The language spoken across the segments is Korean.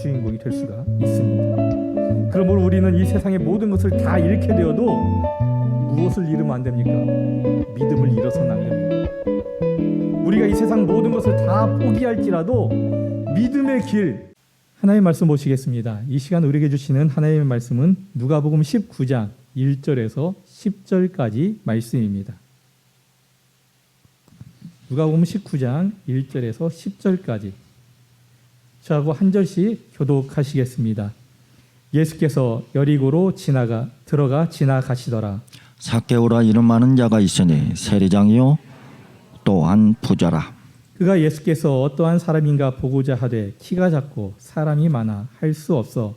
주인공이 될 수가 있습니다. 그러므로 우리는 이 세상의 모든 것을 다 잃게 되어도 무엇을 잃으면 안 됩니까? 믿음을 잃어서는 안 됩니다. 우리가 이 세상 모든 것을 다 포기할지라도 믿음의 길, 하나님의 말씀 보시겠습니다. 이 시간 우리에게 주시는 하나님의 말씀은 누가복음 19장 1절에서 10절까지 말씀입니다. 누가복음 19장 1절에서 10절까지 저하고 한 절씩 교독하시겠습니다. 예수께서 여리고로 들어가 지나가시더라. 삭개오라 이름 많은 자가 있으니 세리장이요 또한 부자라. 그가 예수께서 어떠한 사람인가 보고자 하되 키가 작고 사람이 많아 할 수 없어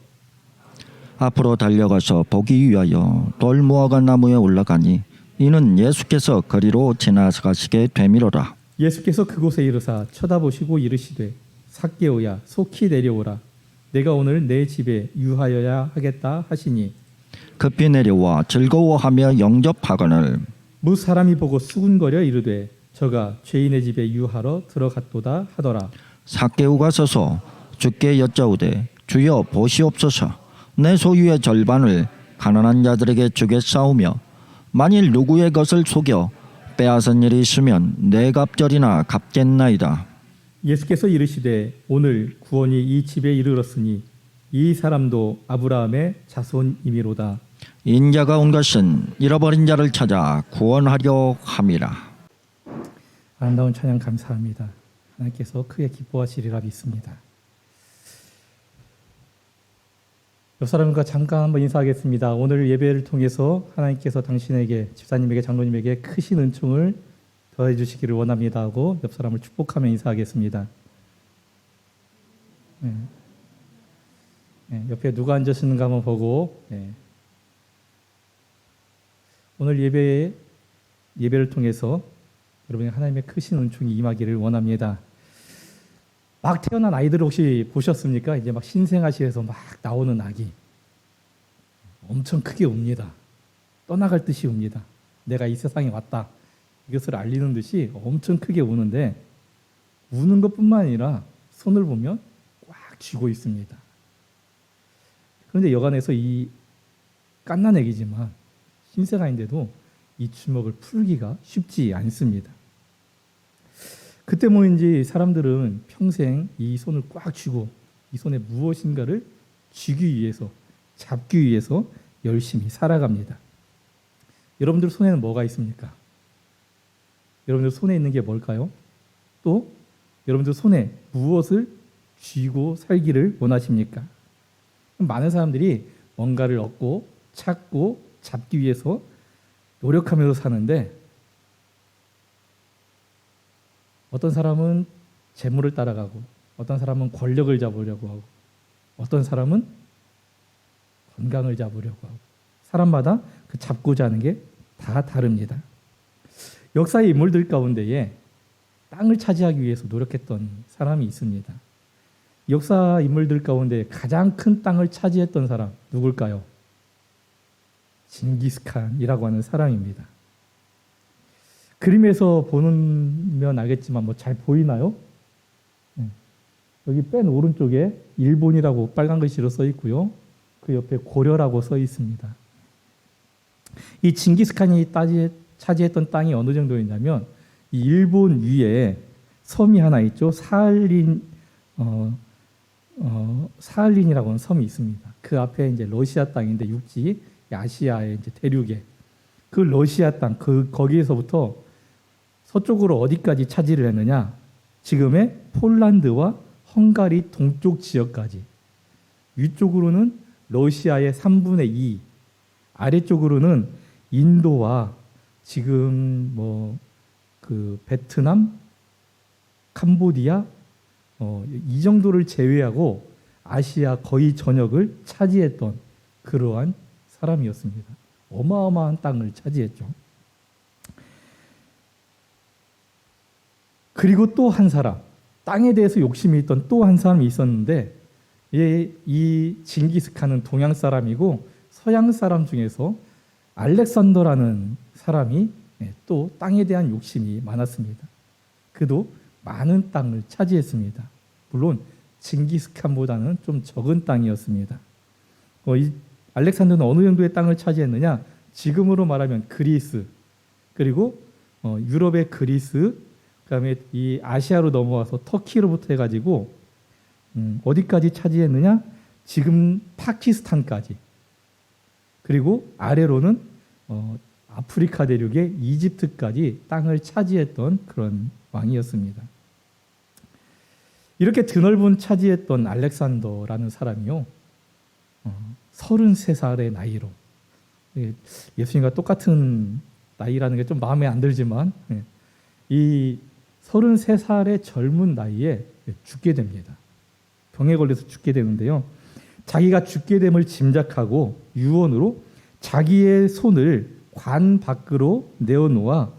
앞으로 달려가서 보기 위하여 돌무화과 나무에 올라가니 이는 예수께서 거리로 지나가시게 되미로라. 예수께서 그곳에 이르사 쳐다보시고 이르시되 삭개오야 속히 내려오라. 내가 오늘 내 집에 유하여야 하겠다 하시니 급히 내려와 즐거워하며 영접하거늘 무 사람이 보고 수군거려 이르되 저가 죄인의 집에 유하러 들어갔도다 하더라. 삭개오가 서서 주께 여짜오되 주여 보시옵소서 내 소유의 절반을 가난한 자들에게 주겠사오며 만일 누구의 것을 속여 빼앗은 일이 있으면 내 갑절이나 갚겠나이다. 예수께서 이르시되 오늘 구원이 이 집에 이르렀으니 이 사람도 아브라함의 자손이미로다. 인자가 온 것은 잃어버린 자를 찾아 구원하려 함이라. 아름다운 찬양 감사합니다. 하나님께서 크게 기뻐하시리라 믿습니다. 옆 사람과 잠깐 한번 인사하겠습니다. 오늘 예배를 통해서 하나님께서 당신에게, 집사님에게, 장로님에게 크신 은총을 더해 주시기를 원합니다 하고 옆 사람을 축복하며 인사하겠습니다. 옆에 누가 앉으시는가 한번 보고 오늘 예배를 통해서 여러분이 하나님의 크신 은총이 임하기를 원합니다. 막 태어난 아이들 혹시 보셨습니까? 이제 막 신생아실에서 막 나오는 아기 엄청 크게 웁니다. 떠나갈 듯이 웁니다. 내가 이 세상에 왔다. 이것을 알리는 듯이 엄청 크게 우는데 우는 것뿐만 아니라 손을 보면 꽉 쥐고 있습니다. 그런데 여간에서 이 갓난 애기지만 신생아인데도 이 주먹을 풀기가 쉽지 않습니다. 그 때문인지 사람들은 평생 이 손을 꽉 쥐고 이 손에 무엇인가를 쥐기 위해서, 잡기 위해서 열심히 살아갑니다. 여러분들 손에는 뭐가 있습니까? 여러분들 손에 있는 게 뭘까요? 또 여러분들 손에 무엇을 쥐고 살기를 원하십니까? 많은 사람들이 뭔가를 얻고 찾고 잡기 위해서 노력하면서 사는데 어떤 사람은 재물을 따라가고 어떤 사람은 권력을 잡으려고 하고 어떤 사람은 건강을 잡으려고 하고 사람마다 그 잡고자 하는 게 다 다릅니다. 역사의 인물들 가운데에 땅을 차지하기 위해서 노력했던 사람이 있습니다. 역사 인물들 가운데 가장 큰 땅을 차지했던 사람 누굴까요? 징기스칸이라고 하는 사람입니다. 그림에서 보면 알겠지만 뭐 잘 보이나요? 여기 맨 오른쪽에 일본이라고 빨간 글씨로 써 있고요. 그 옆에 고려라고 써 있습니다. 이 징기스칸이 차지했던 땅이 어느 정도였냐면 이 일본 위에 섬이 하나 있죠. 사할린이라고 하는 섬이 있습니다. 그 앞에 이제 러시아 땅인데 육지 아시아의 이제 대륙에 그 러시아 땅 거기에서부터 서쪽으로 어디까지 차지를 했느냐? 지금의 폴란드와 헝가리 동쪽 지역까지. 위쪽으로는 러시아의 3분의 2, 아래쪽으로는 인도와 지금 그 베트남, 캄보디아 이 정도를 제외하고 아시아 거의 전역을 차지했던 그러한 사람이었습니다. 어마어마한 땅을 차지했죠. 그리고 또 한 사람, 땅에 대해서 욕심이 있던 또 한 사람이 있었는데 이 징기스칸은 동양 사람이고 서양 사람 중에서 알렉산더라는 사람이 또 땅에 대한 욕심이 많았습니다. 그도 많은 땅을 차지했습니다. 물론 징기스칸보다는 좀 적은 땅이었습니다. 이 알렉산더는 어느 정도의 땅을 차지했느냐? 지금으로 말하면 그리스, 그리고 유럽의 그리스, 그다음에 이 아시아로 넘어와서 터키로부터 해가지고 어디까지 차지했느냐? 지금 파키스탄까지. 그리고 아래로는 아프리카 대륙의 이집트까지 땅을 차지했던 그런 왕이었습니다. 이렇게 드넓은 차지했던 알렉산더라는 사람이요, 33살의 나이로, 예수님과 똑같은 나이라는 게 좀 마음에 안 들지만, 이 33살의 젊은 나이에 죽게 됩니다. 병에 걸려서 죽게 되는데요, 자기가 죽게 됨을 짐작하고 유언으로 자기의 손을 관 밖으로 내어놓아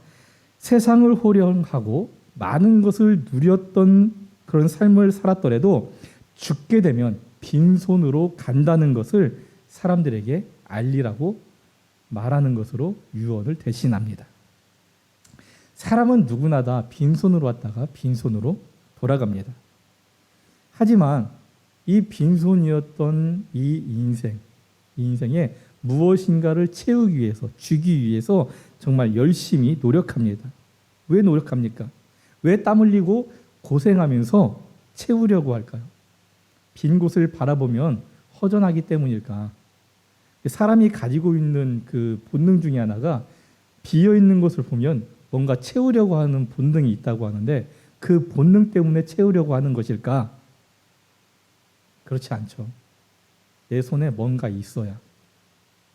세상을 호령하고 많은 것을 누렸던 그런 삶을 살았더라도 죽게 되면 빈손으로 간다는 것을 사람들에게 알리라고 말하는 것으로 유언을 대신합니다. 사람은 누구나 다 빈손으로 왔다가 빈손으로 돌아갑니다. 하지만 이 빈손이었던 이 인생에 무엇인가를 채우기 위해서, 주기 위해서 정말 열심히 노력합니다. 왜 노력합니까? 왜 땀 흘리고 고생하면서 채우려고 할까요? 빈 곳을 바라보면 허전하기 때문일까? 사람이 가지고 있는 그 본능 중에 하나가 비어 있는 것을 보면 뭔가 채우려고 하는 본능이 있다고 하는데, 그 본능 때문에 채우려고 하는 것일까? 그렇지 않죠. 내 손에 뭔가 있어야,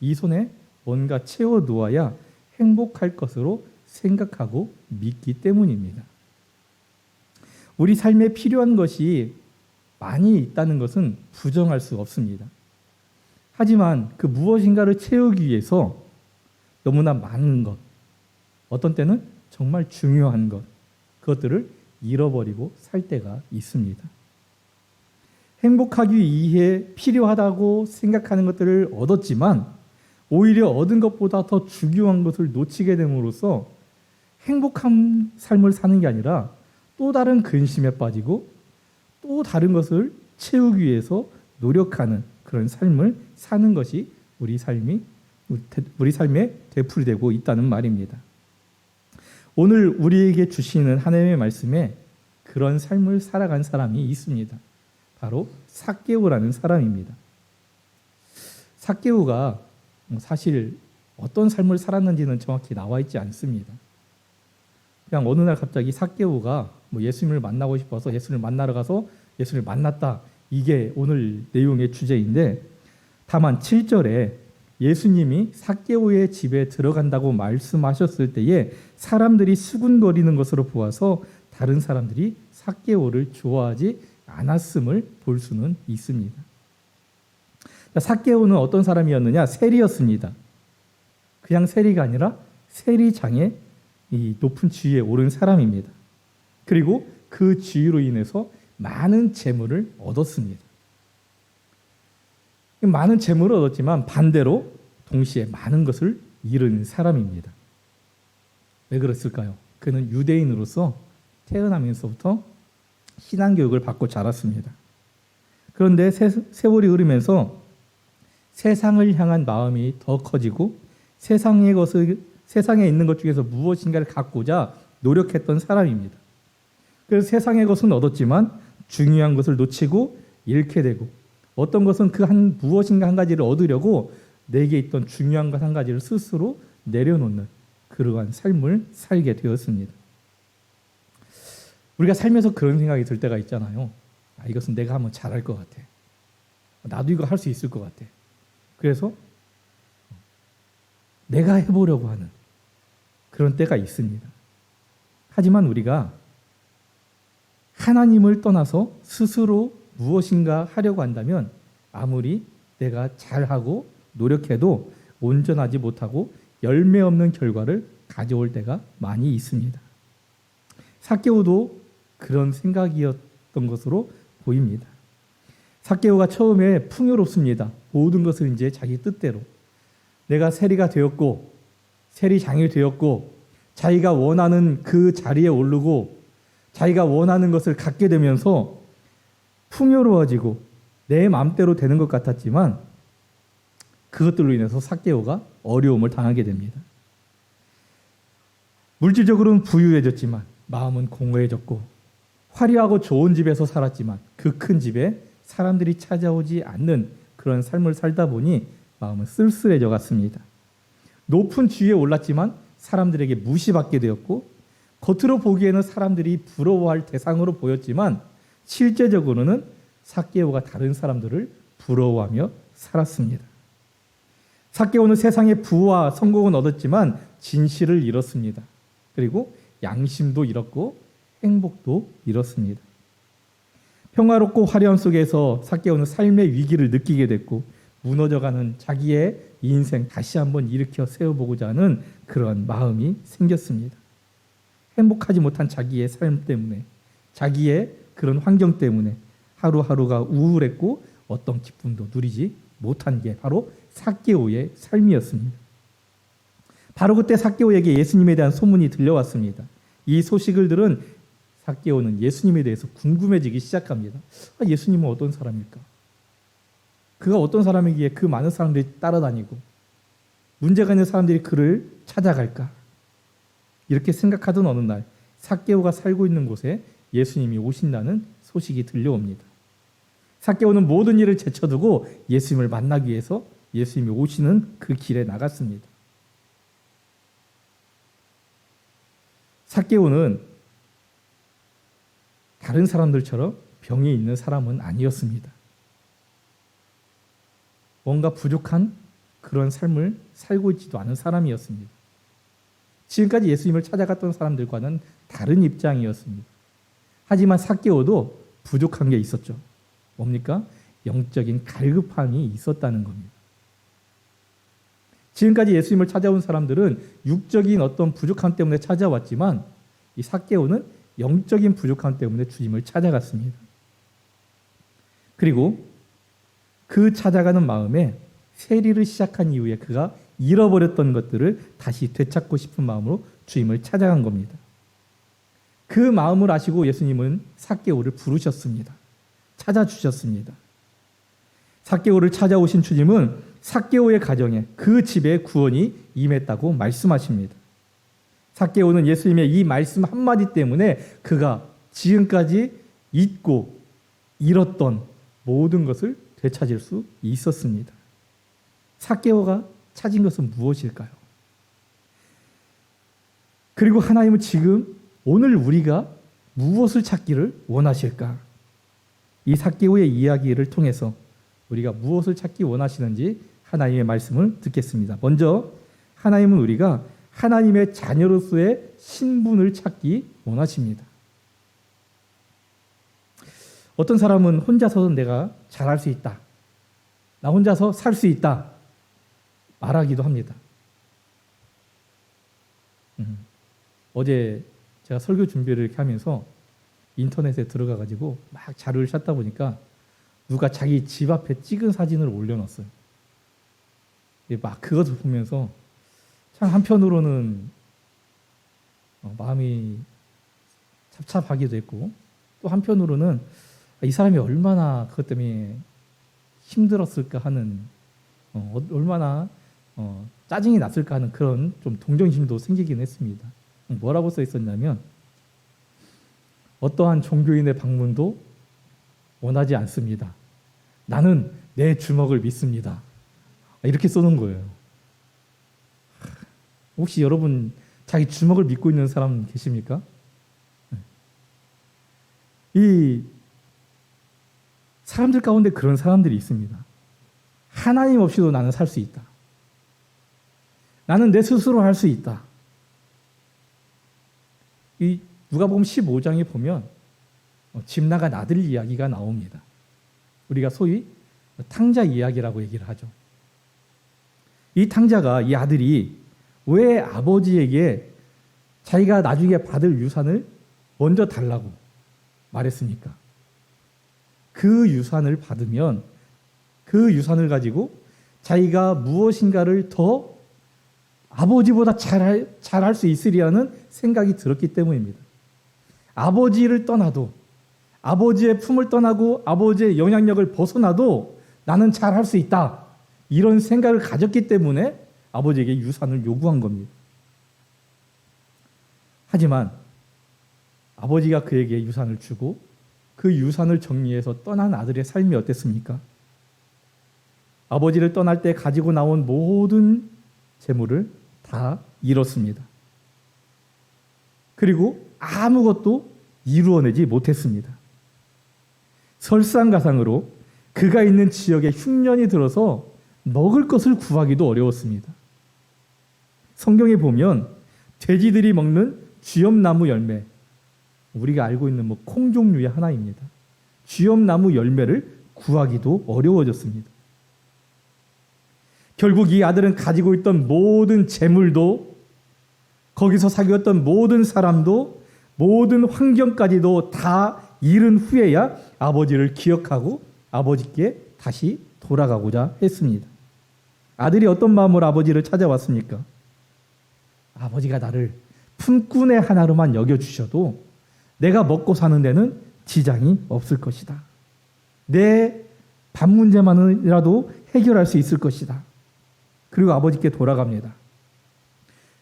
이 손에 뭔가 채워 놓아야 행복할 것으로 생각하고 믿기 때문입니다. 우리 삶에 필요한 것이 많이 있다는 것은 부정할 수 없습니다. 하지만 그 무엇인가를 채우기 위해서 너무나 많은 것, 어떤 때는 정말 중요한 것, 그것들을 잃어버리고 살 때가 있습니다. 행복하기 위해 필요하다고 생각하는 것들을 얻었지만 오히려 얻은 것보다 더 중요한 것을 놓치게 됨으로써 행복한 삶을 사는 게 아니라 또 다른 근심에 빠지고 또 다른 것을 채우기 위해서 노력하는 그런 삶을 사는 것이 우리 삶의 되풀이되고 있다는 말입니다. 오늘 우리에게 주시는 하나님의 말씀에 그런 삶을 살아간 사람이 있습니다. 바로 삭개오라는 사람입니다. 삭개오가 사실 어떤 삶을 살았는지는 정확히 나와 있지 않습니다. 그냥 어느 날 갑자기 삭개오가 예수님을 만나고 싶어서 예수님을 만나러 가서 예수님을 만났다. 이게 오늘 내용의 주제인데, 다만 7절에 예수님이 삭개오의 집에 들어간다고 말씀하셨을 때에 사람들이 수군거리는 것으로 보아서 다른 사람들이 삭개오를 좋아하지 않았음을 볼 수는 있습니다. 삭개오는 어떤 사람이었느냐? 세리였습니다. 그냥 세리가 아니라 세리장의 이 높은 지위에 오른 사람입니다. 그리고 그 지위로 인해서 많은 재물을 얻었습니다. 많은 재물을 얻었지만 반대로 동시에 많은 것을 잃은 사람입니다. 왜 그랬을까요? 그는 유대인으로서 태어나면서부터 신앙교육을 받고 자랐습니다. 그런데 세월이 흐르면서 세상을 향한 마음이 더 커지고 세상에 있는 것 중에서 무엇인가를 갖고자 노력했던 사람입니다. 그래서 세상의 것은 얻었지만 중요한 것을 놓치고 잃게 되고, 어떤 것은 그 무엇인가 한 가지를 얻으려고 내게 있던 중요한 것 한 가지를 스스로 내려놓는 그러한 삶을 살게 되었습니다. 우리가 살면서 그런 생각이 들 때가 있잖아요. 이것은 내가 하면 잘할 것 같아. 나도 이거 할 수 있을 것 같아. 그래서 내가 해보려고 하는 그런 때가 있습니다. 하지만 우리가 하나님을 떠나서 스스로 무엇인가 하려고 한다면 아무리 내가 잘하고 노력해도 온전하지 못하고 열매 없는 결과를 가져올 때가 많이 있습니다. 삭개오도 그런 생각이었던 것으로 보입니다. 삭개오가 처음에 풍요롭습니다. 모든 것을 이제 자기 뜻대로, 내가 세리가 되었고 세리장이 되었고 자기가 원하는 그 자리에 오르고 자기가 원하는 것을 갖게 되면서 풍요로워지고 내 마음대로 되는 것 같았지만 그것들로 인해서 삭개오가 어려움을 당하게 됩니다. 물질적으로는 부유해졌지만 마음은 공허해졌고 화려하고 좋은 집에서 살았지만 그 큰 집에 사람들이 찾아오지 않는 그런 삶을 살다 보니 마음은 쓸쓸해져 갔습니다. 높은 지위에 올랐지만 사람들에게 무시받게 되었고 겉으로 보기에는 사람들이 부러워할 대상으로 보였지만 실제적으로는 삭개오가 다른 사람들을 부러워하며 살았습니다. 삭개오는 세상의 부와 성공은 얻었지만 진실을 잃었습니다. 그리고 양심도 잃었고 행복도 잃었습니다. 평화롭고 화려함 속에서 삭개오는 삶의 위기를 느끼게 됐고 무너져가는 자기의 인생 다시 한번 일으켜 세워보고자 하는 그런 마음이 생겼습니다. 행복하지 못한 자기의 삶 때문에 자기의 그런 환경 때문에 하루하루가 우울했고 어떤 기쁨도 누리지 못한 게 바로 삭개오의 삶이었습니다. 바로 그때 삭개오에게 예수님에 대한 소문이 들려왔습니다. 이 소식을 들은 삭개오는 예수님에 대해서 궁금해지기 시작합니다. 예수님은 어떤 사람일까? 그가 어떤 사람이기에 그 많은 사람들이 따라다니고 문제가 있는 사람들이 그를 찾아갈까? 이렇게 생각하던 어느 날 삭개오가 살고 있는 곳에 예수님이 오신다는 소식이 들려옵니다. 삭개오는 모든 일을 제쳐두고 예수님을 만나기 위해서 예수님이 오시는 그 길에 나갔습니다. 삭개오는 다른 사람들처럼 병이 있는 사람은 아니었습니다. 뭔가 부족한 그런 삶을 살고 있지도 않은 사람이었습니다. 지금까지 예수님을 찾아갔던 사람들과는 다른 입장이었습니다. 하지만 삭개오도 부족한 게 있었죠. 뭡니까? 영적인 갈급함이 있었다는 겁니다. 지금까지 예수님을 찾아온 사람들은 육적인 어떤 부족함 때문에 찾아왔지만 이 삭개오는 영적인 부족함 때문에 주님을 찾아갔습니다. 그리고 그 찾아가는 마음에 세리를 시작한 이후에 그가 잃어버렸던 것들을 다시 되찾고 싶은 마음으로 주님을 찾아간 겁니다. 그 마음을 아시고 예수님은 삭개오를 부르셨습니다. 찾아주셨습니다. 삭개오를 찾아오신 주님은 삭개오의 가정에 그 집에 구원이 임했다고 말씀하십니다. 삭개오는 예수님의 이 말씀 한마디 때문에 그가 지금까지 잊고 잃었던 모든 것을 되찾을 수 있었습니다. 삭개오가 찾은 것은 무엇일까요? 그리고 하나님은 지금 오늘 우리가 무엇을 찾기를 원하실까? 이 삭개오의 이야기를 통해서 우리가 무엇을 찾기 원하시는지 하나님의 말씀을 듣겠습니다. 먼저 하나님은 우리가 하나님의 자녀로서의 신분을 찾기 원하십니다. 어떤 사람은 혼자서는 내가 잘할 수 있다. 나 혼자서 살 수 있다. 말하기도 합니다. 어제 제가 설교 준비를 이렇게 하면서 인터넷에 들어가가지고 막 자료를 찾다 보니까 누가 자기 집 앞에 찍은 사진을 올려놨어요. 막 그것을 보면서 참 한편으로는 마음이 찹찹하기도 했고 또 한편으로는 이 사람이 얼마나 그것 때문에 힘들었을까 하는 얼마나 짜증이 났을까 하는 그런 좀 동정심도 생기긴 했습니다. 뭐라고 써 있었냐면 어떠한 종교인의 방문도 원하지 않습니다. 나는 내 주먹을 믿습니다. 이렇게 써놓은 거예요. 혹시 여러분 자기 주먹을 믿고 있는 사람 계십니까? 이 사람들 가운데 그런 사람들이 있습니다. 하나님 없이도 나는 살 수 있다. 나는 내 스스로 할 수 있다. 이 누가복음 15장에 보면 집 나간 아들 이야기가 나옵니다. 우리가 소위 탕자 이야기라고 얘기를 하죠. 이 탕자가 이 아들이 왜 아버지에게 자기가 나중에 받을 유산을 먼저 달라고 말했습니까? 그 유산을 받으면 그 유산을 가지고 자기가 무엇인가를 더 아버지보다 잘할 수 있으리라는 생각이 들었기 때문입니다. 아버지를 떠나도 아버지의 품을 떠나고 아버지의 영향력을 벗어나도 나는 잘할 수 있다. 이런 생각을 가졌기 때문에 아버지에게 유산을 요구한 겁니다. 하지만 아버지가 그에게 유산을 주고 그 유산을 정리해서 떠난 아들의 삶이 어땠습니까? 아버지를 떠날 때 가지고 나온 모든 재물을 다 잃었습니다. 그리고 아무것도 이루어내지 못했습니다. 설상가상으로 그가 있는 지역에 흉년이 들어서 먹을 것을 구하기도 어려웠습니다. 성경에 보면 돼지들이 먹는 쥐엄나무 열매, 우리가 알고 있는 콩 종류의 하나입니다. 쥐엄나무 열매를 구하기도 어려워졌습니다. 결국 이 아들은 가지고 있던 모든 재물도, 거기서 사귀었던 모든 사람도, 모든 환경까지도 다 잃은 후에야 아버지를 기억하고 아버지께 다시 돌아가고자 했습니다. 아들이 어떤 마음으로 아버지를 찾아왔습니까? 아버지가 나를 품꾼의 하나로만 여겨주셔도 내가 먹고 사는 데는 지장이 없을 것이다. 내 밥 문제만이라도 해결할 수 있을 것이다. 그리고 아버지께 돌아갑니다.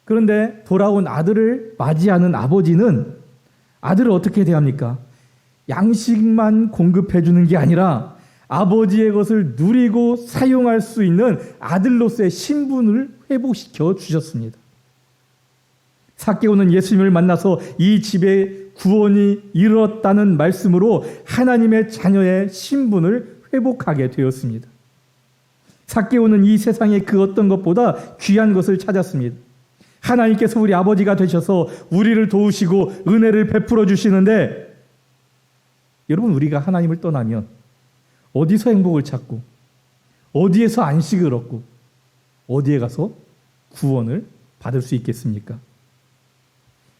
그런데 돌아온 아들을 맞이하는 아버지는 아들을 어떻게 대합니까? 양식만 공급해 주는 게 아니라 아버지의 것을 누리고 사용할 수 있는 아들로서의 신분을 회복시켜 주셨습니다. 삭개오는 예수님을 만나서 이 집에 구원이 이르렀다는 말씀으로 하나님의 자녀의 신분을 회복하게 되었습니다. 삭개오는 이 세상의 그 어떤 것보다 귀한 것을 찾았습니다. 하나님께서 우리 아버지가 되셔서 우리를 도우시고 은혜를 베풀어 주시는데, 여러분, 우리가 하나님을 떠나면 어디서 행복을 찾고 어디에서 안식을 얻고 어디에 가서 구원을 받을 수 있겠습니까?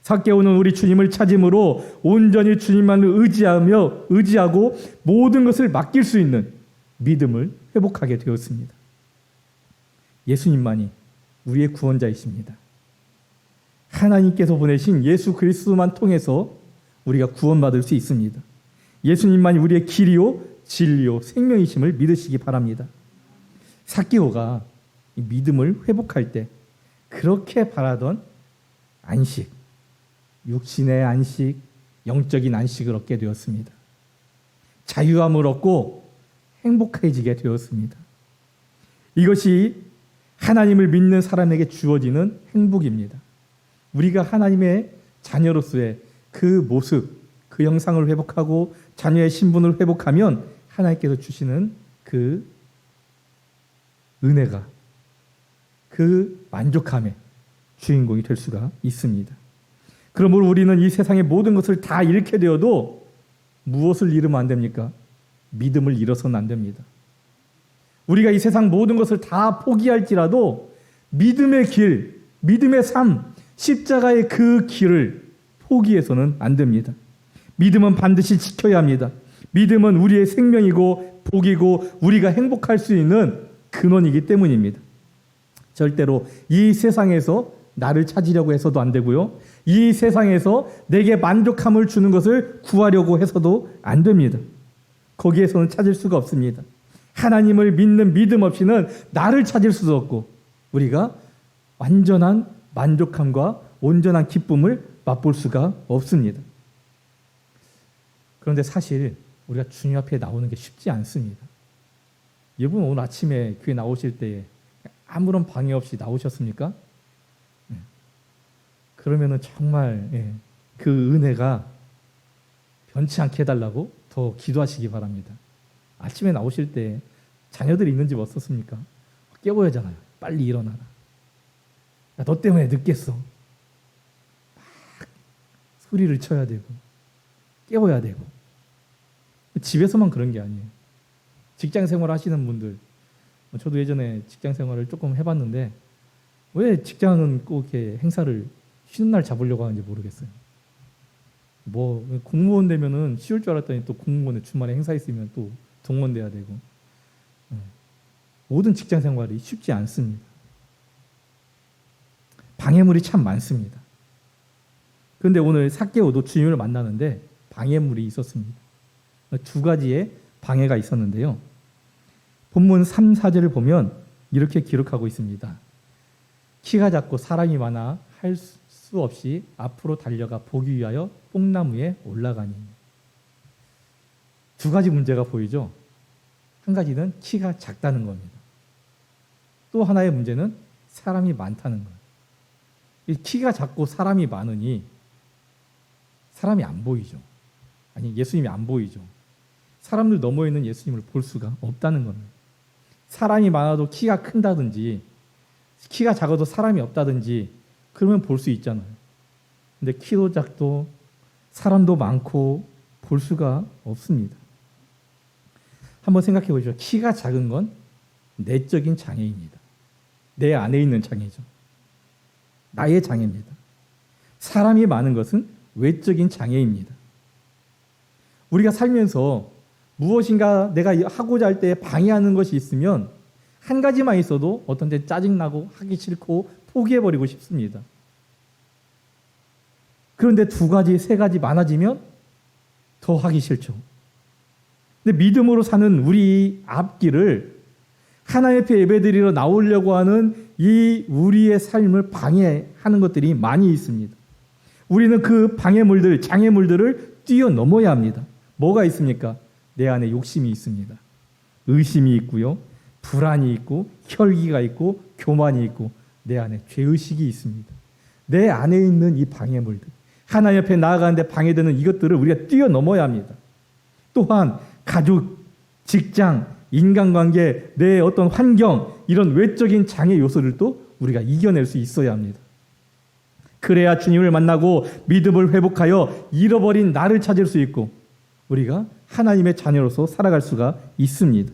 삭개오는 우리 주님을 찾음으로 온전히 주님만을 의지하고 모든 것을 맡길 수 있는 믿음을 회복하게 되었습니다. 예수님만이 우리의 구원자이십니다. 하나님께서 보내신 예수 그리스도만 통해서 우리가 구원받을 수 있습니다. 예수님만이 우리의 길이요 진리요 생명이심을 믿으시기 바랍니다. 삭개오가 이 믿음을 회복할 때 그렇게 바라던 안식, 육신의 안식, 영적인 안식을 얻게 되었습니다. 자유함을 얻고 행복해지게 되었습니다. 이것이 하나님을 믿는 사람에게 주어지는 행복입니다. 우리가 하나님의 자녀로서의 그 모습, 그 형상을 회복하고 자녀의 신분을 회복하면 하나님께서 주시는 그 은혜가, 그 만족함의 주인공이 될 수가 있습니다. 그러므로 우리는 이 세상의 모든 것을 다 잃게 되어도 무엇을 잃으면 안 됩니까? 믿음을 잃어서는 안 됩니다. 우리가 이 세상 모든 것을 다 포기할지라도 믿음의 길, 믿음의 삶, 십자가의 그 길을 포기해서는 안 됩니다. 믿음은 반드시 지켜야 합니다. 믿음은 우리의 생명이고 복이고 우리가 행복할 수 있는 근원이기 때문입니다. 절대로 이 세상에서 나를 찾으려고 해서도 안 되고요. 이 세상에서 내게 만족함을 주는 것을 구하려고 해서도 안 됩니다. 거기에서는 찾을 수가 없습니다. 하나님을 믿는 믿음 없이는 나를 찾을 수도 없고 우리가 완전한 만족함과 온전한 기쁨을 맛볼 수가 없습니다. 그런데 사실 우리가 주님 앞에 나오는 게 쉽지 않습니다. 여러분, 오늘 아침에 교회 나오실 때에 아무런 방해 없이 나오셨습니까? 그러면은 정말 그 은혜가 변치 않게 해달라고 더 기도하시기 바랍니다. 아침에 나오실 때 자녀들이 있는 집 어떻습니까? 깨워야 하잖아요. 빨리 일어나라. 야, 너 때문에 늦겠어. 막 소리를 쳐야 되고 깨워야 되고. 집에서만 그런 게 아니에요. 직장 생활 하시는 분들, 저도 예전에 직장 생활을 조금 해봤는데 왜 직장은 꼭 이렇게 행사를 쉬는 날 잡으려고 하는지 모르겠어요. 뭐 공무원 되면은 쉬울 줄 알았더니 또 공무원에 주말에 행사 있으면 또 동원돼야 되고, 모든 직장 생활이 쉽지 않습니다. 방해물이 참 많습니다. 그런데 오늘 삭개오도 주님을 만나는데 방해물이 있었습니다. 두 가지의 방해가 있었는데요. 본문 3, 4절을 보면 이렇게 기록하고 있습니다. 키가 작고 사람이 많아 할 수 없이 앞으로 달려가 보기 위하여 뽕나무에 올라가니. 두 가지 문제가 보이죠. 한 가지는 키가 작다는 겁니다. 또 하나의 문제는 사람이 많다는 거예요. 이 키가 작고 사람이 많으니 사람이 안 보이죠. 아니, 예수님이 안 보이죠. 사람들 너머에 있는 예수님을 볼 수가 없다는 겁니다. 사람이 많아도 키가 큰다든지 키가 작아도 사람이 없다든지 그러면 볼 수 있잖아요. 근데 키도 작도 사람도 많고 볼 수가 없습니다. 한번 생각해 보시죠. 키가 작은 건 내적인 장애입니다. 내 안에 있는 장애죠. 나의 장애입니다. 사람이 많은 것은 외적인 장애입니다. 우리가 살면서 무엇인가 내가 하고자 할 때 방해하는 것이 있으면 한 가지만 있어도 어떤 때 짜증나고 하기 싫고 포기해버리고 싶습니다. 그런데 두 가지, 세 가지 많아지면 더 하기 싫죠. 근데 믿음으로 사는 우리 앞길을 하나님 앞에 예배드리러 나오려고 하는 이 우리의 삶을 방해하는 것들이 많이 있습니다. 우리는 그 방해물들, 장애물들을 뛰어넘어야 합니다. 뭐가 있습니까? 내 안에 욕심이 있습니다. 의심이 있고요. 불안이 있고 혈기가 있고 교만이 있고 내 안에 죄의식이 있습니다. 내 안에 있는 이 방해물들, 하나님 앞에 나아가는데 방해되는 이것들을 우리가 뛰어넘어야 합니다. 또한 가족, 직장, 인간관계, 내 어떤 환경, 이런 외적인 장애 요소를 또 우리가 이겨낼 수 있어야 합니다. 그래야 주님을 만나고 믿음을 회복하여 잃어버린 나를 찾을 수 있고 우리가 하나님의 자녀로서 살아갈 수가 있습니다.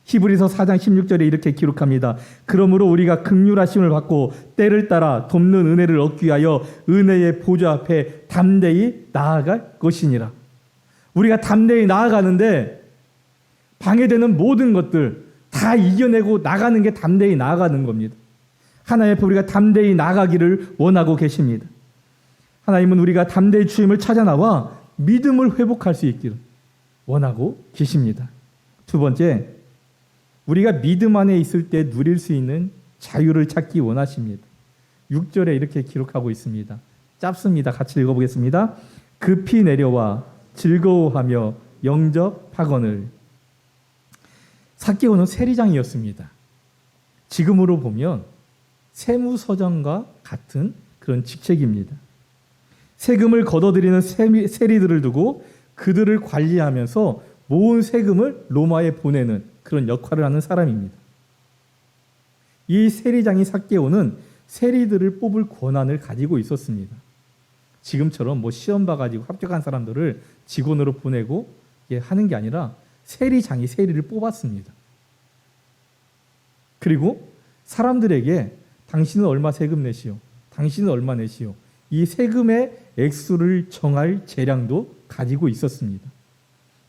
히브리서 4장 16절에 이렇게 기록합니다. 그러므로 우리가 긍휼하심을 받고 때를 따라 돕는 은혜를 얻기 위하여 은혜의 보좌 앞에 담대히 나아갈 것이니라. 우리가 담대히 나아가는데 방해되는 모든 것들 다 이겨내고 나가는 게 담대히 나아가는 겁니다. 하나님 앞에 우리가 담대히 나아가기를 원하고 계십니다. 하나님은 우리가 담대히 주님을 찾아 나와 믿음을 회복할 수 있기를 원하고 계십니다. 두 번째, 우리가 믿음 안에 있을 때 누릴 수 있는 자유를 찾기 원하십니다. 6절에 이렇게 기록하고 있습니다. 짧습니다. 같이 읽어보겠습니다. 급히 내려와 즐거워하며 영접하거늘. 삭개오는 세리장이었습니다. 지금으로 보면 세무서장과 같은 그런 직책입니다. 세금을 걷어들이는 세리들을 두고 그들을 관리하면서 모은 세금을 로마에 보내는 그런 역할을 하는 사람입니다. 이 세리장이 삭개오는 세리들을 뽑을 권한을 가지고 있었습니다. 지금처럼 시험 봐가지고 합격한 사람들을 직원으로 보내고 하는 게 아니라 세리장이 세리를 뽑았습니다. 그리고 사람들에게 당신은 얼마 세금 내시오, 당신은 얼마 내시오, 이 세금의 액수를 정할 재량도 가지고 있었습니다.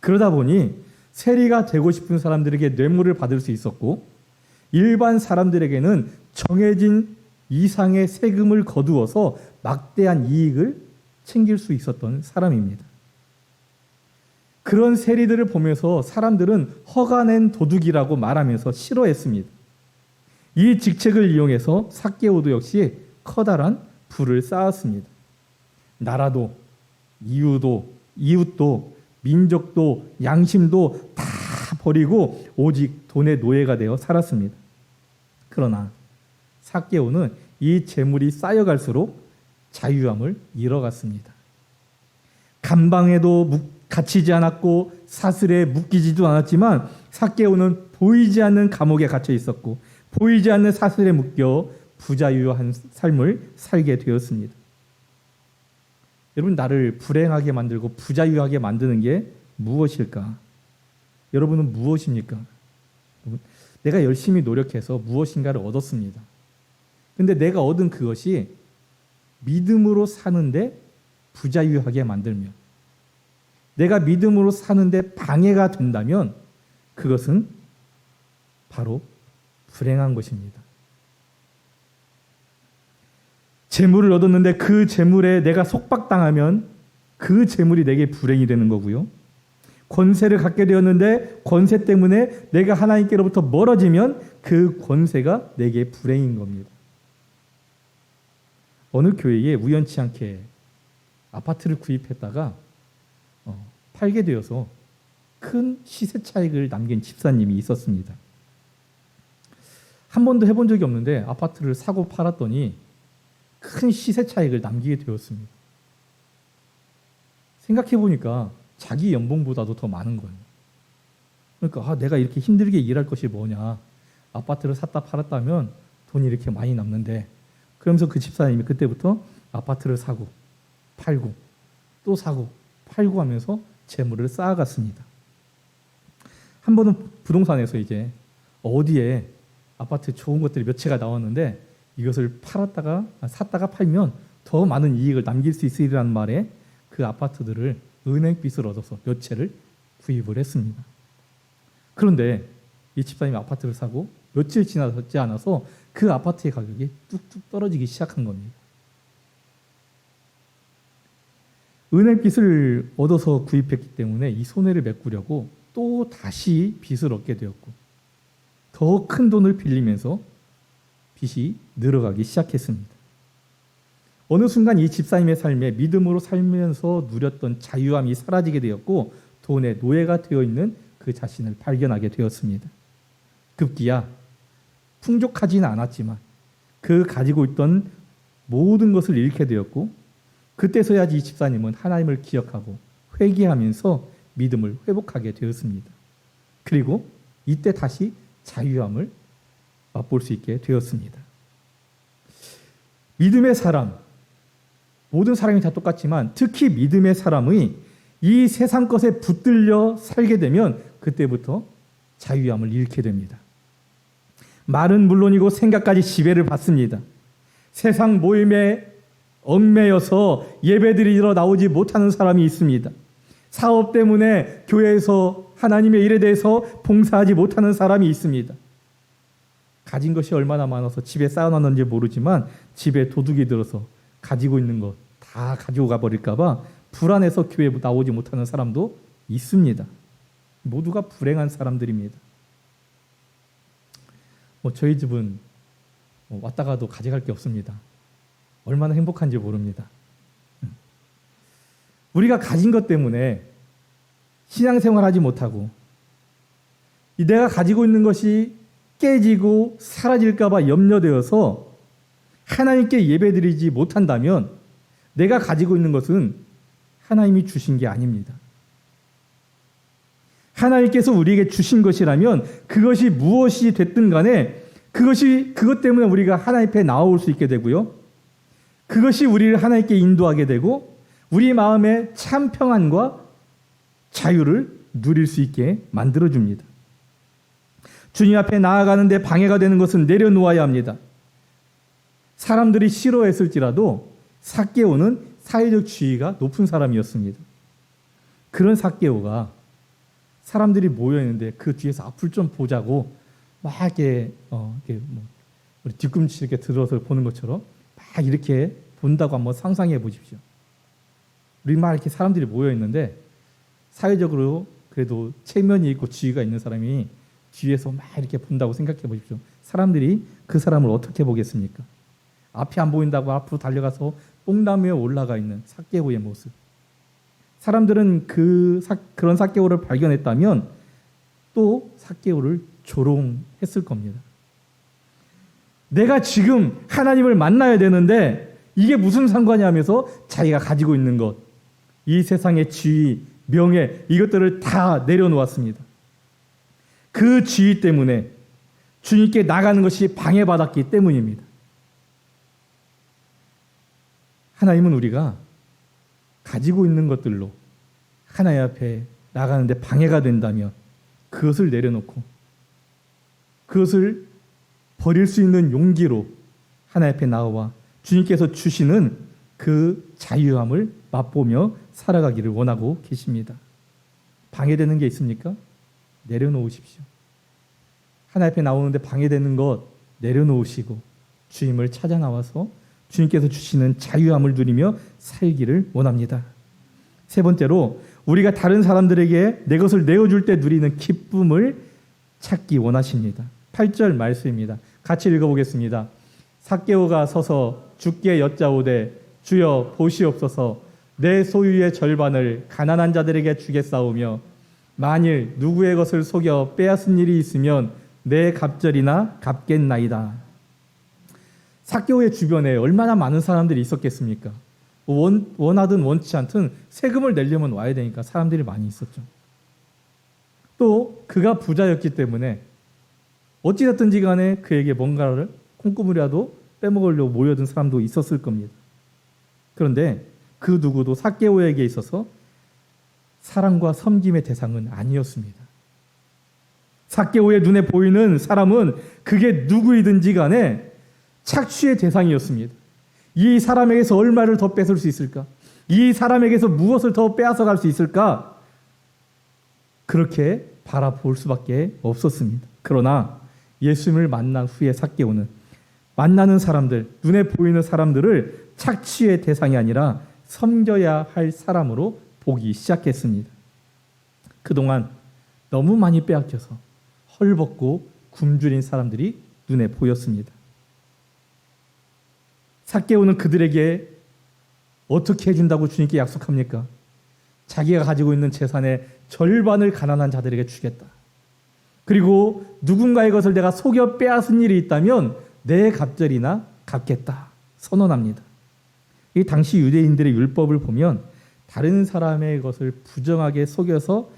그러다 보니 세리가 되고 싶은 사람들에게 뇌물을 받을 수 있었고 일반 사람들에게는 정해진 이상의 세금을 거두어서 막대한 이익을 챙길 수 있었던 사람입니다. 그런 세리들을 보면서 사람들은 허가낸 도둑이라고 말하면서 싫어했습니다. 이 직책을 이용해서 삭개오도 역시 커다란 부를 쌓았습니다. 나라도 이웃도 민족도 양심도 다 버리고 오직 돈의 노예가 되어 살았습니다. 그러나 삭개오는 이 재물이 쌓여갈수록 자유함을 잃어갔습니다. 감방에도 갇히지 않았고 사슬에 묶이지도 않았지만 삭개오는 보이지 않는 감옥에 갇혀 있었고 보이지 않는 사슬에 묶여 부자유한 삶을 살게 되었습니다. 여러분, 나를 불행하게 만들고 부자유하게 만드는 게 무엇일까? 여러분은 무엇입니까? 내가 열심히 노력해서 무엇인가를 얻었습니다. 근데 내가 얻은 그것이 믿음으로 사는데 부자유하게 만들면, 내가 믿음으로 사는데 방해가 된다면 그것은 바로 불행한 것입니다. 재물을 얻었는데 그 재물에 내가 속박당하면 그 재물이 내게 불행이 되는 거고요. 권세를 갖게 되었는데 권세 때문에 내가 하나님께로부터 멀어지면 그 권세가 내게 불행인 겁니다. 어느 교회에 우연치 않게 아파트를 구입했다가 팔게 되어서 큰 시세 차익을 남긴 집사님이 있었습니다. 한 번도 해본 적이 없는데 아파트를 사고 팔았더니 큰 시세 차익을 남기게 되었습니다. 생각해 보니까 자기 연봉보다도 더 많은 거예요. 그러니까 내가 이렇게 힘들게 일할 것이 뭐냐. 아파트를 샀다 팔았다면 돈이 이렇게 많이 남는데, 그러면서 그 집사님이 그때부터 아파트를 사고 팔고 또 사고 팔고 하면서 재물을 쌓아갔습니다. 한 번은 부동산에서 이제 어디에 아파트 좋은 것들이 몇 채가 나왔는데 이것을 샀다가 팔면 더 많은 이익을 남길 수 있으리라는 말에 그 아파트들을 은행빚을 얻어서 몇 채를 구입을 했습니다. 그런데 이 집사님이 아파트를 사고 며칠 지나지 않아서 그 아파트의 가격이 뚝뚝 떨어지기 시작한 겁니다. 은행빚을 얻어서 구입했기 때문에 이 손해를 메꾸려고 또 다시 빚을 얻게 되었고 더 큰 돈을 빌리면서 빚이 늘어가기 시작했습니다. 어느 순간 이 집사님의 삶에 믿음으로 살면서 누렸던 자유함이 사라지게 되었고 돈의 노예가 되어 있는 그 자신을 발견하게 되었습니다. 급기야 풍족하지는 않았지만 그 가지고 있던 모든 것을 잃게 되었고 그때서야 이 집사님은 하나님을 기억하고 회개하면서 믿음을 회복하게 되었습니다. 그리고 이때 다시 자유함을 맛볼 수 있게 되었습니다. 믿음의 사람, 모든 사람이 다 똑같지만 특히 믿음의 사람의 이 세상 것에 붙들려 살게 되면 그때부터 자유함을 잃게 됩니다. 말은 물론이고 생각까지 지배를 받습니다. 세상 모임에 얽매여서 예배드리러 나오지 못하는 사람이 있습니다. 사업 때문에 교회에서 하나님의 일에 대해서 봉사하지 못하는 사람이 있습니다. 가진 것이 얼마나 많아서 집에 쌓아놨는지 모르지만 집에 도둑이 들어서 가지고 있는 것 다 가지고 가버릴까 봐 불안해서 교회에 나오지 못하는 사람도 있습니다. 모두가 불행한 사람들입니다. 저희 집은 왔다 가도 가져갈 게 없습니다. 얼마나 행복한지 모릅니다. 우리가 가진 것 때문에 신앙생활하지 못하고 내가 가지고 있는 것이 깨지고 사라질까 봐 염려되어서 하나님께 예배드리지 못한다면 내가 가지고 있는 것은 하나님이 주신 게 아닙니다. 하나님께서 우리에게 주신 것이라면 그것이 무엇이 됐든 간에 그것 때문에 우리가 하나님 앞에 나올 수 있게 되고요. 그것이 우리를 하나님께 인도하게 되고 우리 마음에 참 평안과 자유를 누릴 수 있게 만들어줍니다. 주님 앞에 나아가는데 방해가 되는 것은 내려놓아야 합니다. 사람들이 싫어했을지라도 삭개오는 사회적 지위가 높은 사람이었습니다. 그런 삭개오가 사람들이 모여있는데 그 뒤에서 앞을 좀 보자고 막 우리 뒤꿈치 이렇게 들어서 보는 것처럼 막 이렇게 본다고 한번 상상해 보십시오. 우리 막 이렇게 사람들이 모여있는데 사회적으로 그래도 체면이 있고 지위가 있는 사람이 뒤에서 막 이렇게 본다고 생각해 보십시오. 사람들이 그 사람을 어떻게 보겠습니까? 앞이 안 보인다고 앞으로 달려가서 뽕나무에 올라가 있는 삭개오의 모습. 사람들은 그런 삭개오를 발견했다면 또 삭개오를 조롱했을 겁니다. 내가 지금 하나님을 만나야 되는데 이게 무슨 상관이 하면서 자기가 가지고 있는 것, 이 세상의 지위, 명예 이것들을 다 내려놓았습니다. 그 지위 때문에 주님께 나가는 것이 방해받았기 때문입니다. 하나님은 우리가 가지고 있는 것들로 하나님 앞에 나가는데 방해가 된다면 그것을 내려놓고 그것을 버릴 수 있는 용기로 하나님 앞에 나와 주님께서 주시는 그 자유함을 맛보며 살아가기를 원하고 계십니다. 방해되는 게 있습니까? 내려놓으십시오. 하나님 앞에 나오는데 방해되는 것 내려놓으시고 주님을 찾아 나와서 주님께서 주시는 자유함을 누리며 살기를 원합니다. 세 번째로 우리가 다른 사람들에게 내 것을 내어줄 때 누리는 기쁨을 찾기 원하십니다. 8절 말씀입니다. 같이 읽어보겠습니다. 삭개오가 서서 주께 여짜오되 주여 보시옵소서 내 소유의 절반을 가난한 자들에게 주겠사오며 만일 누구의 것을 속여 빼앗은 일이 있으면 내 갑절이나 갚겠나이다. 삭개오의 주변에 얼마나 많은 사람들이 있었겠습니까? 원하든 원치 않든 세금을 내려면 와야 되니까 사람들이 많이 있었죠. 또 그가 부자였기 때문에 어찌됐든지 간에 그에게 뭔가를 콩고물이라도 빼먹으려고 모여든 사람도 있었을 겁니다. 그런데 그 누구도 삭개오에게 있어서 사랑과 섬김의 대상은 아니었습니다. 삭개오의 눈에 보이는 사람은 그게 누구이든지 간에 착취의 대상이었습니다. 이 사람에게서 얼마를 더 뺏을 수 있을까? 이 사람에게서 무엇을 더 빼앗아 갈 수 있을까? 그렇게 바라볼 수밖에 없었습니다. 그러나 예수님을 만난 후에 삭개오는 만나는 사람들, 눈에 보이는 사람들을 착취의 대상이 아니라 섬겨야 할 사람으로 보기 시작했습니다. 그동안 너무 많이 빼앗겨서 헐벗고 굶주린 사람들이 눈에 보였습니다. 삭개오는 그들에게 어떻게 해준다고 주님께 약속합니까? 자기가 가지고 있는 재산의 절반을 가난한 자들에게 주겠다. 그리고 누군가의 것을 내가 속여 빼앗은 일이 있다면 내 갑절이나 갚겠다 선언합니다. 이 당시 유대인들의 율법을 보면 다른 사람의 것을 부정하게 속여서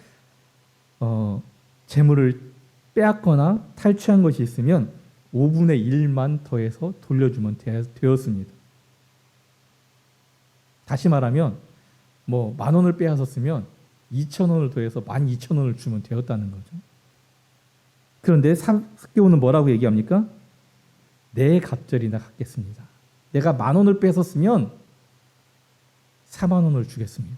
재물을 빼앗거나 탈취한 것이 있으면 5분의 1만 더해서 돌려주면 되었습니다. 다시 말하면 10,000원을 빼앗았으면 2,000원을 더해서 12,000원을 주면 되었다는 거죠. 그런데 삭개오는 뭐라고 얘기합니까? 내 갑절이나 갚겠습니다. 내가 10,000원을 뺏었으면 40,000원을 주겠습니다.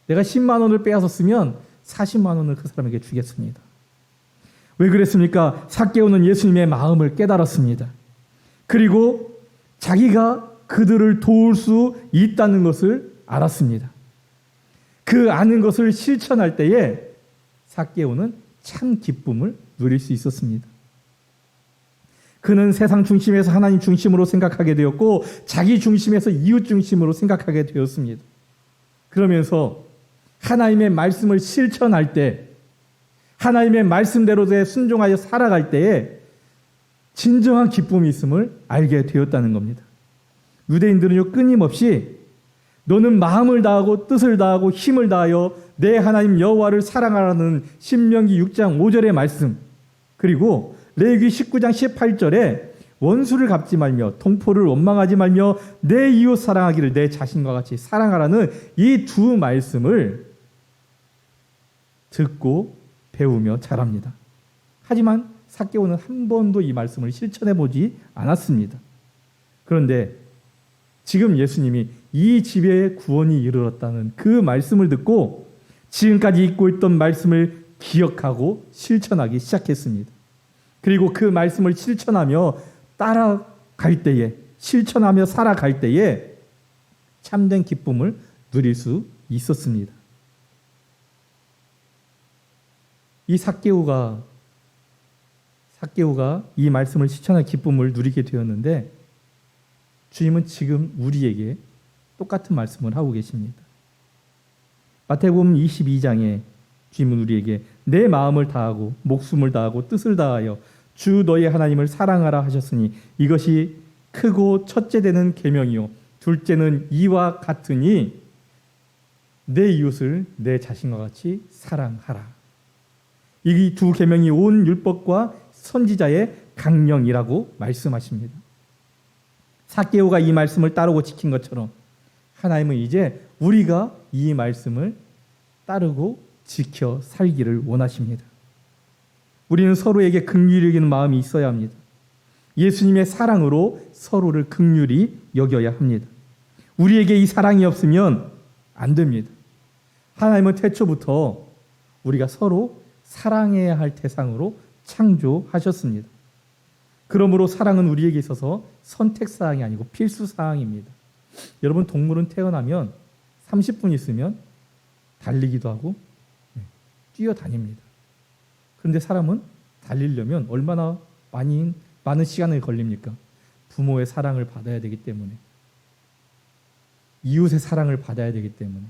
내가 10만 원을 빼앗았으면 40만 원을 그 사람에게 주겠습니다. 왜 그랬습니까? 삭개오는 예수님의 마음을 깨달았습니다. 그리고 자기가 그들을 도울 수 있다는 것을 알았습니다. 그 아는 것을 실천할 때에 삭개오는 참 기쁨을 누릴 수 있었습니다. 그는 세상 중심에서 하나님 중심으로 생각하게 되었고 자기 중심에서 이웃 중심으로 생각하게 되었습니다. 그러면서 하나님의 말씀을 실천할 때 하나님의 말씀대로 순종하여 살아갈 때에 진정한 기쁨이 있음을 알게 되었다는 겁니다. 유대인들은요 끊임없이 너는 마음을 다하고 뜻을 다하고 힘을 다하여 내 하나님 여호와를 사랑하라는 신명기 6장 5절의 말씀, 그리고 레위기 19장 18절에 원수를 갚지 말며 동포를 원망하지 말며 내 이웃 사랑하기를 내 자신과 같이 사랑하라는 이 두 말씀을 듣고 배우며 자랍니다. 하지만 삭개오는 한 번도 이 말씀을 실천해 보지 않았습니다. 그런데 지금 예수님이 이 집에 구원이 이르렀다는 그 말씀을 듣고 지금까지 잊고 있던 말씀을 기억하고 실천하기 시작했습니다. 그리고 그 말씀을 실천하며 따라갈 때에, 실천하며 살아갈 때에 참된 기쁨을 누릴 수 있었습니다. 이 삭개오가 이 말씀을 실천할 기쁨을 누리게 되었는데 주님은 지금 우리에게 똑같은 말씀을 하고 계십니다. 마태복음 22장에 주님은 우리에게 내 마음을 다하고 목숨을 다하고 뜻을 다하여 주 너희 하나님을 사랑하라 하셨으니 이것이 크고 첫째 되는 계명이요 둘째는 이와 같으니 내 이웃을 내 자신과 같이 사랑하라. 이 두 계명이 온 율법과 선지자의 강령이라고 말씀하십니다. 삭개오가 이 말씀을 따르고 지킨 것처럼 하나님은 이제 우리가 이 말씀을 따르고 지켜 살기를 원하십니다. 우리는 서로에게 긍휼히 여기는 마음이 있어야 합니다. 예수님의 사랑으로 서로를 긍휼히 여겨야 합니다. 우리에게 이 사랑이 없으면 안 됩니다. 하나님은 태초부터 우리가 서로 사랑해야 할 대상으로 창조하셨습니다. 그러므로 사랑은 우리에게 있어서 선택사항이 아니고 필수사항입니다. 여러분, 동물은 태어나면 30분 있으면 달리기도 하고 뛰어다닙니다. 그런데 사람은 달리려면 얼마나 많은 시간이 걸립니까? 부모의 사랑을 받아야 되기 때문에, 이웃의 사랑을 받아야 되기 때문에,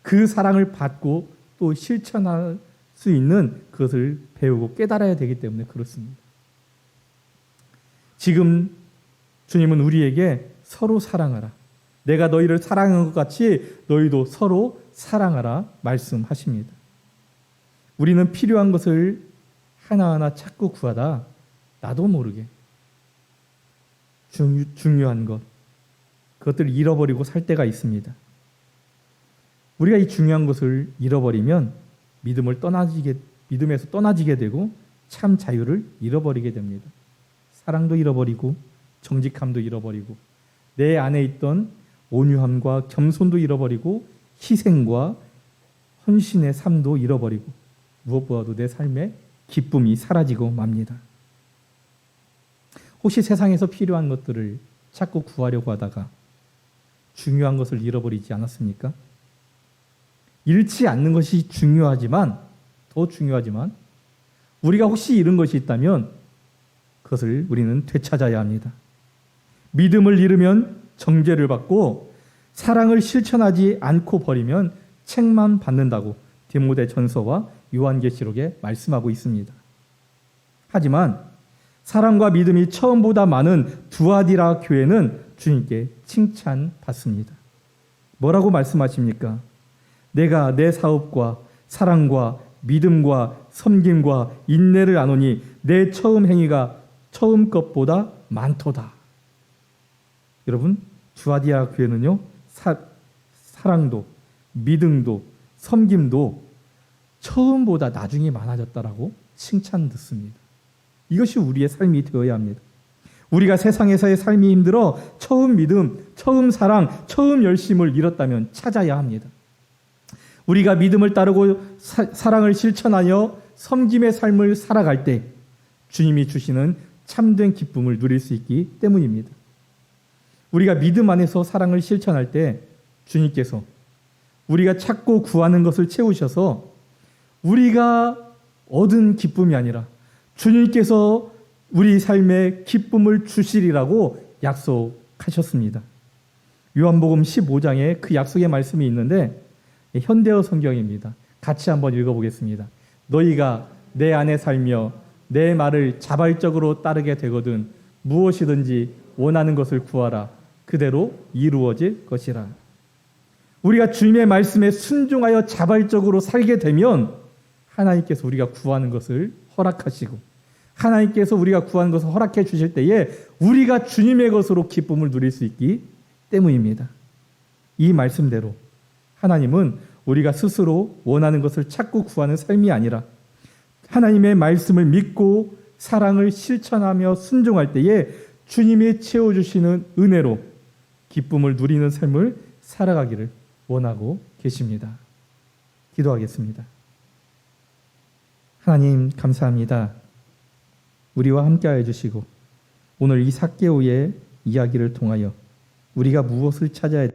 그 사랑을 받고 또 실천할 수 있는 그것을 배우고 깨달아야 되기 때문에 그렇습니다. 지금 주님은 우리에게 서로 사랑하라, 내가 너희를 사랑한 것 같이 너희도 서로 사랑하라 말씀하십니다. 우리는 필요한 것을 하나하나 찾고 구하다 나도 모르게 중요한 그것들을 잃어버리고 살 때가 있습니다. 우리가 이 중요한 것을 잃어버리면 믿음에서 떠나지게 되고 참 자유를 잃어버리게 됩니다. 사랑도 잃어버리고 정직함도 잃어버리고 내 안에 있던 온유함과 겸손도 잃어버리고 희생과 헌신의 삶도 잃어버리고 무엇보다도 내 삶의 기쁨이 사라지고 맙니다. 혹시 세상에서 필요한 것들을 찾고 구하려고 하다가 중요한 것을 잃어버리지 않았습니까? 잃지 않는 것이 더 중요하지만 우리가 혹시 잃은 것이 있다면 그것을 우리는 되찾아야 합니다. 믿음을 잃으면 정죄를 받고 사랑을 실천하지 않고 버리면 책만 받는다고 디모데전서와 요한계시록에 말씀하고 있습니다. 하지만 사랑과 믿음이 처음보다 많은 두아디라 교회는 주님께 칭찬받습니다. 뭐라고 말씀하십니까? 내가 내 사업과 사랑과 믿음과 섬김과 인내를 아노니 내 처음 행위가 처음 것보다 많도다. 여러분, 두아디라 교회는요, 사랑도 믿음도 섬김도 처음보다 나중에 많아졌다라고 칭찬 듣습니다. 이것이 우리의 삶이 되어야 합니다. 우리가 세상에서의 삶이 힘들어 처음 믿음, 처음 사랑, 처음 열심을 잃었다면 찾아야 합니다. 우리가 믿음을 따르고 사랑을 실천하여 섬김의 삶을 살아갈 때 주님이 주시는 참된 기쁨을 누릴 수 있기 때문입니다. 우리가 믿음 안에서 사랑을 실천할 때 주님께서 우리가 찾고 구하는 것을 채우셔서 우리가 얻은 기쁨이 아니라 주님께서 우리 삶에 기쁨을 주시리라고 약속하셨습니다. 요한복음 15장에 그 약속의 말씀이 있는데 현대어 성경입니다. 같이 한번 읽어보겠습니다. 너희가 내 안에 살며 내 말을 자발적으로 따르게 되거든 무엇이든지 원하는 것을 구하라. 그대로 이루어질 것이라. 우리가 주님의 말씀에 순종하여 자발적으로 살게 되면 하나님께서 우리가 구하는 것을 허락하시고 하나님께서 우리가 구하는 것을 허락해 주실 때에 우리가 주님의 것으로 기쁨을 누릴 수 있기 때문입니다. 이 말씀대로 하나님은 우리가 스스로 원하는 것을 찾고 구하는 삶이 아니라 하나님의 말씀을 믿고 사랑을 실천하며 순종할 때에 주님이 채워주시는 은혜로 기쁨을 누리는 삶을 살아가기를 원하고 계십니다. 기도하겠습니다. 하나님 감사합니다. 우리와 함께하여 주시고 오늘 이 삭개오의 이야기를 통하여 우리가 무엇을 찾아야